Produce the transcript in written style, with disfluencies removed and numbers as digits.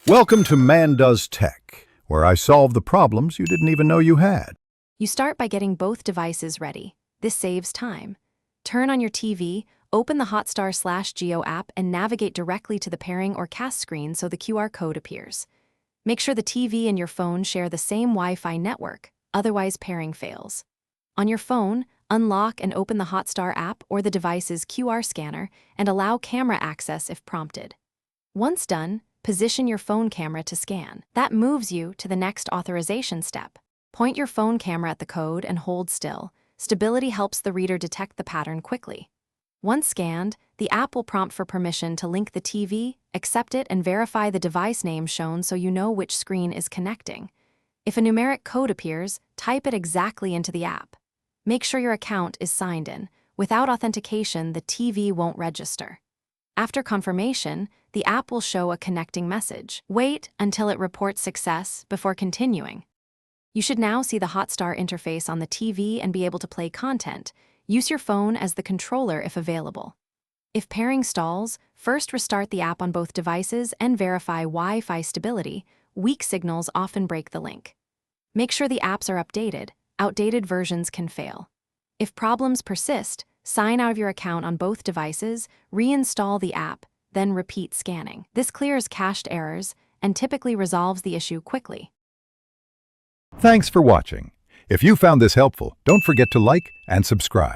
Welcome to Man Does Tech, where I solve the problems you didn't even know you had. You start by getting both devices ready. This saves time. Turn on your TV, open the Jiohotstar/Jio app, and navigate directly to the pairing or cast screen so the QR code appears. Make sure the TV and your phone share the same Wi-Fi network, otherwise pairing fails. On your phone, unlock and open the Hotstar app or the device's QR scanner and allow camera access if prompted. Once done, position your phone camera to scan. That moves you to the next authorization step. Point your phone camera at the code and hold still. Stability helps the reader detect the pattern quickly. Once scanned, the app will prompt for permission to link the TV, accept it, and verify the device name shown so you know which screen is connecting. If a numeric code appears, type it exactly into the app. Make sure your account is signed in. Without authentication, the TV won't register. After confirmation, the app will show a connecting message. Wait until it reports success before continuing. You should now see the Hotstar interface on the TV and be able to play content. Use your phone as the controller if available. If pairing stalls, first restart the app on both devices and verify Wi-Fi stability. Weak signals often break the link. Make sure the apps are updated. Outdated versions can fail. If problems persist, sign out of your account on both devices, reinstall the app, then repeat scanning. This clears cached errors and typically resolves the issue quickly. Thanks for watching. If you found this helpful, don't forget to like and subscribe.